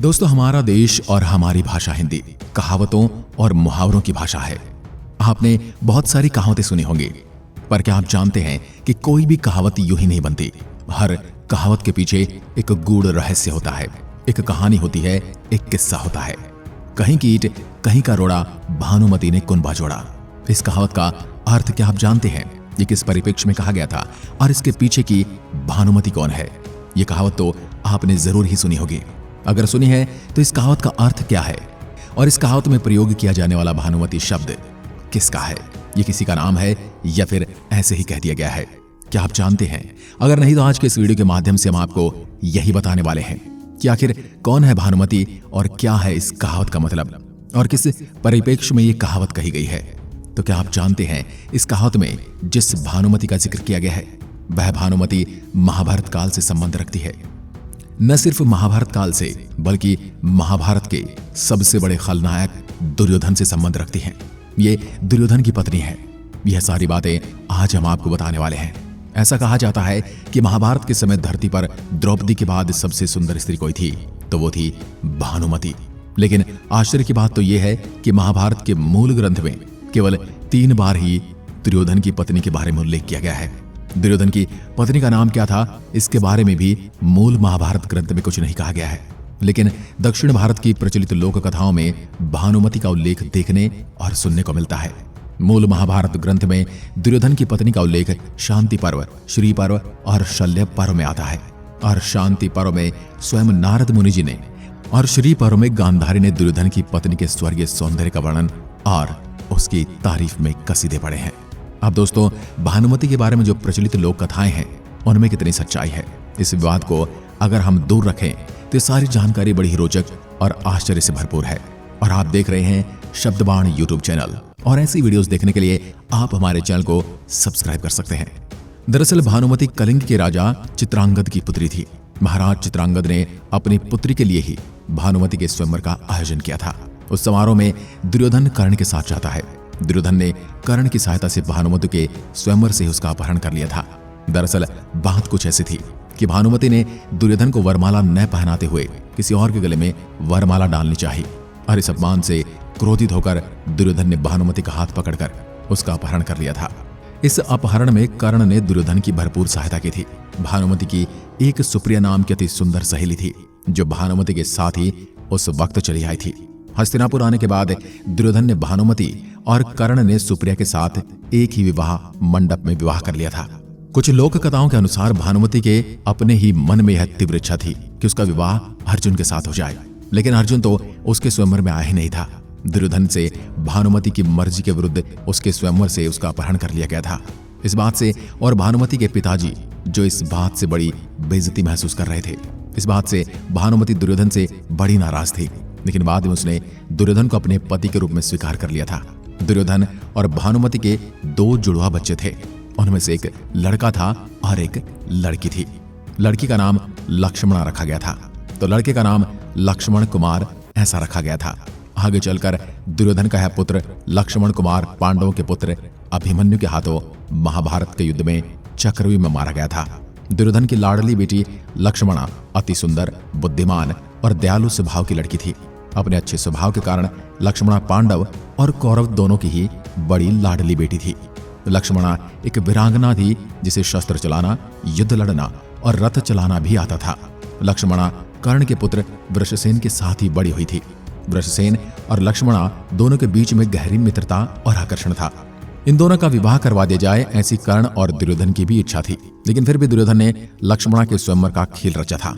दोस्तों, हमारा देश और हमारी भाषा हिंदी कहावतों और मुहावरों की भाषा है। आपने बहुत सारी कहावतें सुनी होंगी, पर क्या आप जानते हैं कि कोई भी कहावत यूं ही नहीं बनती। हर कहावत के पीछे एक गूढ़ रहस्य होता है, एक कहानी होती है, एक किस्सा होता है। कहीं की ईंट कहीं का रोड़ा, भानुमति ने कुनबा जोड़ा। इस कहावत का अर्थ क्या आप जानते हैं? ये किस परिप्रेक्ष्य में कहा गया था और इसके पीछे की भानुमति कौन है? ये कहावत तो आपने जरूर ही सुनी होगी। अगर सुनी है तो इस कहावत का अर्थ क्या है और इस कहावत में प्रयोग किया जाने वाला भानुमति शब्द किसका है? ये किसी का नाम है या फिर ऐसे ही कह दिया गया है? क्या आप जानते हैं? अगर नहीं तो आज के इस वीडियो के माध्यम से हम आपको यही बताने वाले हैं कि आखिर कौन है भानुमति और क्या है इस कहावत का मतलब और किस परिप्रेक्ष्य में ये कहावत कही गई है। तो क्या आप जानते हैं इस कहावत में जिस भानुमति का जिक्र किया गया है वह भानुमति महाभारत काल से संबंध रखती है। न सिर्फ महाभारत काल से बल्कि महाभारत के सबसे बड़े खलनायक दुर्योधन से संबंध रखती हैं। ये दुर्योधन की पत्नी है। यह सारी बातें आज हम आपको बताने वाले हैं। ऐसा कहा जाता है कि महाभारत के समय धरती पर द्रौपदी के बाद सबसे सुंदर स्त्री कोई थी तो वो थी भानुमति। लेकिन आश्चर्य की बात तो यह है कि महाभारत के मूल ग्रंथ में केवल 3 बार ही दुर्योधन की पत्नी के बारे में उल्लेख किया गया है। दुर्योधन की पत्नी का नाम क्या था, इसके बारे में भी मूल महाभारत ग्रंथ में कुछ नहीं कहा गया है। लेकिन दक्षिण भारत की प्रचलित लोक कथाओं में भानुमति का उल्लेख देखने और सुनने को मिलता है। मूल महाभारत ग्रंथ में दुर्योधन की पत्नी का उल्लेख शांति पर्व, श्री पर्व और शल्य पर्व में आता है। और शांति पर्व में स्वयं नारद मुनि जी ने और श्री पर्व में गांधारी ने दुर्योधन की पत्नी के स्वर्गीय सौंदर्य का वर्णन और उसकी तारीफ में कसीदे पड़े हैं। अब दोस्तों, भानुमति के बारे में जो प्रचलित लोक कथाएं हैं उनमें कितनी सच्चाई है, इस विवाद को अगर हम दूर रखें तो सारी जानकारी बड़ी ही रोचक और आश्चर्य से भरपूर है। और आप देख रहे हैं शब्दबाण यूट्यूब चैनल और ऐसी वीडियोस देखने के लिए आप हमारे चैनल को सब्सक्राइब कर सकते हैं। दरअसल भानुमति कलिंग के राजा चित्रांगद की पुत्री थी। महाराज चित्रांगद ने अपनी पुत्री के लिए ही भानुमति के स्वयंवर का आयोजन किया था। उस समारोह में दुर्योधन कर्ण के साथ जाता है। दुर्योधन ने कर्ण की सहायता से भानुमति के स्वयंवर से उसका अपहरण कर लिया था। दरअसल बात कुछ ऐसी थी कि भानुमति ने दुर्योधन को वरमाला न पहनाते हुए किसी और के गले में वरमाला डालनी चाहिए और इस अपमान से क्रोधित होकर दुर्योधन ने भानुमति का हाथ पकड़कर उसका अपहरण कर लिया था। इस अपहरण में कर्ण ने दुर्योधन की भरपूर सहायता की थी। भानुमति की एक सुप्रिया नाम की अति सुंदर सहेली थी जो भानुमति के साथ ही उस वक्त चली आई थी। हस्तिनापुर आने के बाद दुर्योधन ने भानुमति और कर्ण ने सुप्रिया के साथ एक ही विवाह मंडप में विवाह कर लिया था। कुछ लोक कथाओं के अनुसार भानुमति के अपने ही मन में यह तीव्र इच्छा थी कि उसका विवाह अर्जुन के साथ हो जाए, लेकिन अर्जुन तो उसके स्वयंवर में आया ही नहीं था। दुर्योधन से भानुमति की मर्जी के विरुद्ध उसके स्वयंवर से उसका अपहरण कर लिया गया था। इस बात से और भानुमति के पिताजी जो इस बात से बड़ी बेइज्जती महसूस कर रहे थे, इस बात से भानुमति दुर्योधन से बड़ी नाराज थी। लेकिन बाद में उसने दुर्योधन को अपने पति के रूप में स्वीकार कर लिया था। दुर्योधन और भानुमति के 2 जुड़वा बच्चे थे। उनमें से एक लड़का था और एक लड़की थी। लड़की का नाम लक्ष्मणा रखा गया था तो लड़के का नाम लक्ष्मण कुमार ऐसा रखा गया था। आगे चलकर दुर्योधन का यह पुत्र लक्ष्मण कुमार पांडवों के पुत्र अभिमन्यु के हाथों महाभारत के युद्ध में चक्रव्यूह में मारा गया था। दुर्योधन की लाडली बेटी लक्ष्मणा अति सुंदर, बुद्धिमान और दयालु स्वभाव की लड़की थी। अपने अच्छे स्वभाव के कारण लक्ष्मणा पांडव और कौरव दोनों की ही बड़ी लाडली बेटी थी। लक्ष्मणा एक वीरांगना थी जिसे शस्त्र चलाना, युद्ध लड़ना और रथ चलाना भी आता था। लक्ष्मणा कर्ण के पुत्र वृषसेन के साथ ही बड़ी हुई थी। वृषसेन और लक्ष्मणा दोनों के बीच में गहरी मित्रता और आकर्षण था। इन दोनों का विवाह करवा दिया जाए ऐसी कर्ण और दुर्योधन की भी इच्छा थी, लेकिन फिर भी दुर्योधन ने लक्ष्मणा के स्वयंवर का खेल रचा था।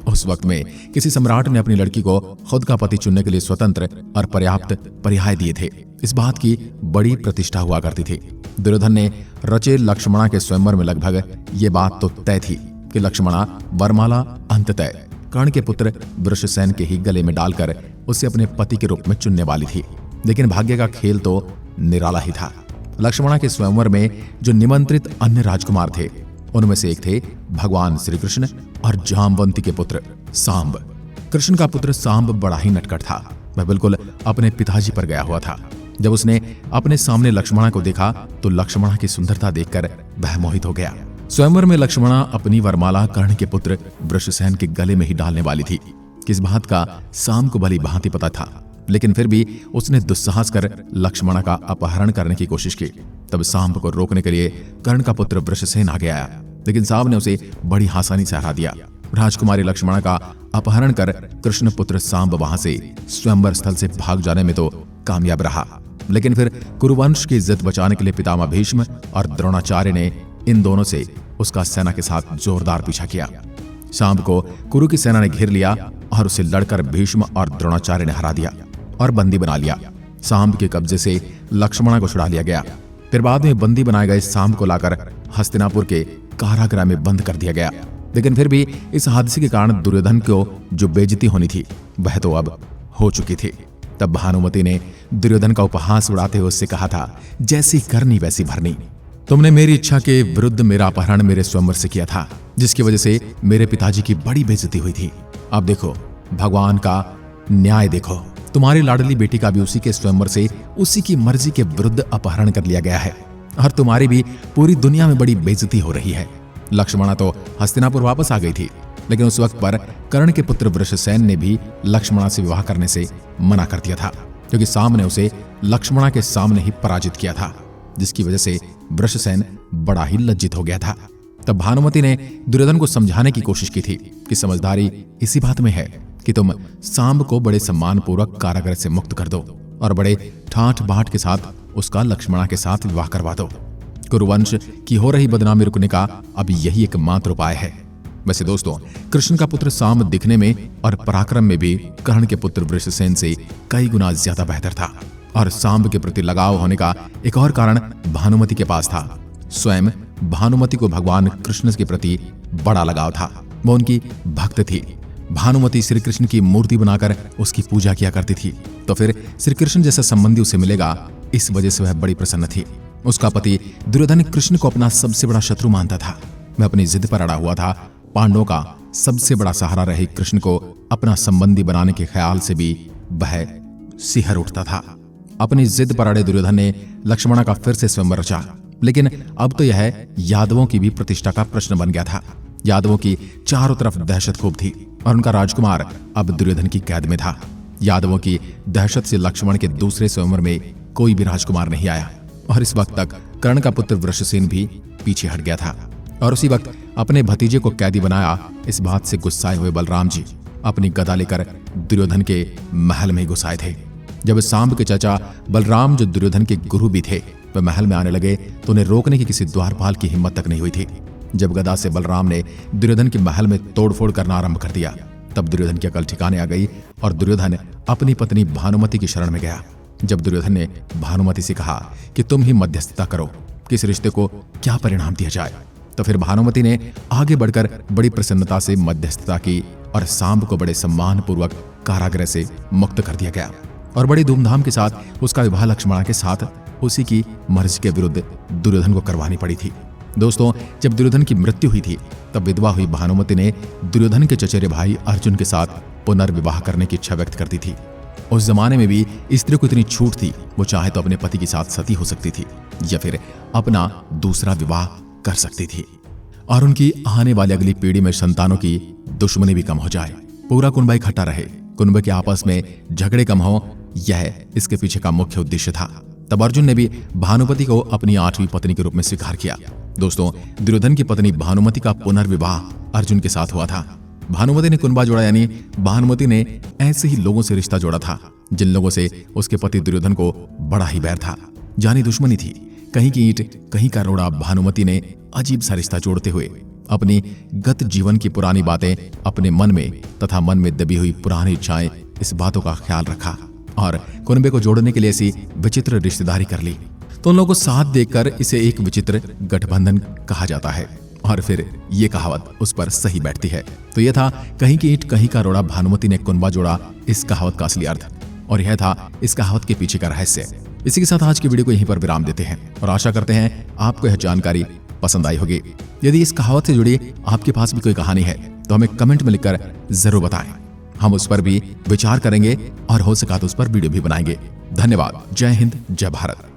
उस वक्त में किसी सम्राट ने अपनी लड़की को खुद का पति चुनने के लिए स्वतंत्र और पर्याप्त पर्याय दिए थे। इस बात की बड़ी प्रतिष्ठा हुआ करती थी। दुर्योधन ने रचे लक्ष्मणा के स्वयंवर में लगभग ये बात तो तय थी कि लक्ष्मणा वरमाला अंततः कर्ण के पुत्र वृषसेन के ही गले में डालकर उसे अपने पति के रूप में चुनने वाली थी। लेकिन भाग्य का खेल तो निराला ही था। लक्ष्मणा के स्वयंवर में जो निमंत्रित अन्य राजकुमार थे उनमें से एक थे भगवान श्री कृष्ण और जामवंती के पुत्र सांब। कृष्ण का पुत्र सांब बड़ा ही नटखट था। वह बिल्कुल अपने पिताजी पर गया हुआ था। जब उसने अपने सामने लक्ष्मणा को देखा तो लक्ष्मणा की सुंदरता देखकर वह मोहित हो गया। स्वयंवर में लक्ष्मणा अपनी वरमाला कर्ण के पुत्र वृषसेन के गले में ही डालने वाली थी। कि इस बात का सांब को भली भांति पता था, लेकिन फिर भी उसने दुस्साहस कर लक्ष्मणा का अपहरण करने की कोशिश की। तब सांब को रोकने के लिए कर्ण का पुत्र वृषसेन आगे आया, लेकिन सांब ने उसे बड़ी आसानी से हरा दिया। राजकुमारी लक्ष्मणा का अपहरण कर कृष्ण पुत्र सांब वहां से स्वयंवर स्थल से भाग जाने में तो कामयाब रहा, लेकिन फिर कुरुवंश की इज्जत बचाने के लिए पितामह भीष्म और द्रोणाचार्य ने इन दोनों से उसका सेना के साथ जोरदार पीछा किया। सांब को कुरु की सेना ने घेर लिया और उसे लड़कर भीष्म और द्रोणाचार्य ने हरा दिया और बंदी बना लिया। सांब के कब्जे से लक्ष्मणा को छुड़ा लिया गया। फिर बाद में बंदी बनाए गए सांब को लाकर हस्तिनापुर के कारागृह में बंद कर दिया गया। लेकिन फिर भी इस हादसे के कारण दुर्योधन को जो बेइज्जती होनी थी वह तो अब हो चुकी थी। तब भानुमति ने दुर्योधन का उपहास उड़ाते हुए उससे कहा था, जैसी करनी वैसी भरनी। तुमने मेरी इच्छा के विरुद्ध मेरा अपहरण मेरे स्वयंवर से किया था, जिसकी वजह से मेरे पिताजी की बड़ी बेइज्जती हुई थी। अब देखो भगवान का न्याय देखो, तुम्हारी लाडली बेटी का भी उसी के स्वयंवर से उसी की मर्जी के विरुद्ध अपहरण कर लिया गया है और तुम्हारी भी पूरी दुनिया में बड़ी बेइज्जती हो रही है। लक्ष्मणा तो हस्तिनापुर वापस आ गई थी, लेकिन उस वक्त पर कर्ण के पुत्र वृषसेन ने भी लक्ष्मणा से विवाह करने से मना कर दिया था, क्योंकि सांब ने उसे लक्ष्मणा के सामने ही पराजित किया था, जिसकी वजह से वृषसेन बड़ा ही लज्जित हो गया था। तब भानुमति ने दुर्योधन को समझाने की कोशिश की थी कि समझदारी इसी बात में है कि तुम सांब को बड़े सम्मानपूर्वक कारागृह से मुक्त कर दो और बड़े ठाठ बाट के साथ उसका लक्ष्मणा के साथ विवाह करवा दो। कुरुवंश की हो रही बदनामी रुकने का अब यही एकमात्र उपाय है। वैसे दोस्तों, कृष्ण का पुत्र सांब दिखने में और पराक्रम में भी कर्ण के पुत्र वृषसेन से कई गुना ज्यादा बेहतर था, और सांब के प्रति लगाव होने का एक और कारण भानुमति के पास था। स्वयं भानुमति को भगवान कृष्ण के प्रति बड़ा लगाव था, वो उनकी भक्त थी। भानुमति श्री कृष्ण की मूर्ति बनाकर उसकी पूजा किया करती थी, तो फिर श्री कृष्ण जैसा संबंधी उसे मिलेगा, इस वजह से वह बड़ी प्रसन्न थी। उसका पति दुर्योधन कृष्ण को अपना सबसे बड़ा शत्रु मानता था। वह अपनी जिद पर अड़ा हुआ था। पांडवों का सबसे बड़ा सहारा रहे कृष्ण को अपना संबंधी बनाने के ख्याल से भी वह सिहर उठता था। अपनी जिद पर अड़े दुर्योधन ने लक्ष्मणा का फिर से स्वयंवर रचा, लेकिन अब तो यह यादवों की भी प्रतिष्ठा का प्रश्न बन गया था। यादवों की चारों तरफ दहशत खूब थी और उनका राजकुमार अब दुर्योधन की कैद में था। यादवों की दहशत से लक्ष्मण के दूसरे स्वयंवर में कोई भी राजकुमार नहीं आया, और इस वक्त तक कर्ण का पुत्र वृषसेन भी पीछे हट गया था। और उसी वक्त अपने भतीजे को कैदी बनाया, इस बात से गुस्साए हुए बलराम जी अपनी गदा लेकर दुर्योधन के महल में घुसाए थे। जब सांब के चाचा बलराम, जो दुर्योधन के गुरु भी थे, वह महल में आने लगे तो उन्हें रोकने की किसी द्वारपाल की हिम्मत तक नहीं हुई थी। जब गदा से बलराम ने दुर्योधन के महल में तोड़फोड़ करना आरंभ कर दिया, तब दुर्योधन की अकल ठिकाने आ गई और दुर्योधन अपनी पत्नी भानुमति की शरण में गया। जब दुर्योधन ने भानुमति से कहा कि तुम ही मध्यस्थता करो, किस रिश्ते को क्या परिणाम दिया जाए, तो फिर भानुमति ने आगे बढ़कर बड़ी प्रसन्नता से मध्यस्थता की और सांब को बड़े सम्मान पूर्वक कारागृह से मुक्त कर दिया गया और बड़ी धूमधाम के साथ उसका विवाह लक्ष्मणा के साथ उसी की मर्जी के विरुद्ध दुर्योधन को करवानी पड़ी थी। दोस्तों, जब दुर्योधन की मृत्यु हुई थी, तब विधवा हुई भानुमति ने दुर्योधन के चचेरे भाई अर्जुन के साथ पुनर्विवाह करने की इच्छा व्यक्त कर दी थी। उस जमाने में भी स्त्री को इतनी छूट थी, वो चाहे तो अपने पति के साथ सती हो सकती थी या फिर अपना दूसरा विवाह कर सकती थी, और उनकी आने वाली अगली पीढ़ी में संतानों की दुश्मनी भी कम हो जाए, पूरा कुनबा इकट्ठा रहे, कुनबे के आपस में झगड़े कम हो, यह इसके पीछे का मुख्य उद्देश्य था। तब अर्जुन ने भी भानुमति को अपनी 8वीं पत्नी के रूप में स्वीकार किया। दोस्तों, दुर्योधन की पत्नी भानुमति का पुनर्विवाह अर्जुन के साथ हुआ था। भानुमति ने कुनबा जोड़ा, यानी भानुमति ने ऐसे ही लोगों से रिश्ता जोड़ा था जिन लोगों से उसके पति दुर्योधन को बड़ा ही बैर था, जानी दुश्मनी थी। कहीं की ईंट कहीं का रोड़ा भानुमति ने अजीब सा रिश्ता जोड़ते हुए अपनी गत जीवन की पुरानी बातें अपने मन में तथा मन में दबी हुई पुरानी इच्छाएं, इस बातों का ख्याल रखा और कुनबे को जोड़ने के लिए ऐसी विचित्र रिश्तेदारी कर ली। तो उन लोगों को साथ देखकर इसे एक विचित्र गठबंधन कहा जाता है और फिर ये कहावत उस पर सही बैठती है। तो यह था कहीं की ईंट कहीं का रोड़ा, भानुमति ने कुनबा जोड़ा, इस कहावत का असली अर्थ, और यह था इस कहावत के पीछे का रहस्य। इसी के साथ आज की वीडियो को यहीं पर विराम देते हैं और आशा करते हैं आपको यह जानकारी पसंद आई होगी। यदि इस कहावत से जुड़ी आपके पास भी कोई कहानी है तो हमें कमेंट में लिखकर जरूर बताएं, हम उस पर भी विचार करेंगे और हो सका तो उस पर वीडियो भी बनाएंगे। धन्यवाद। जय हिंद, जय भारत।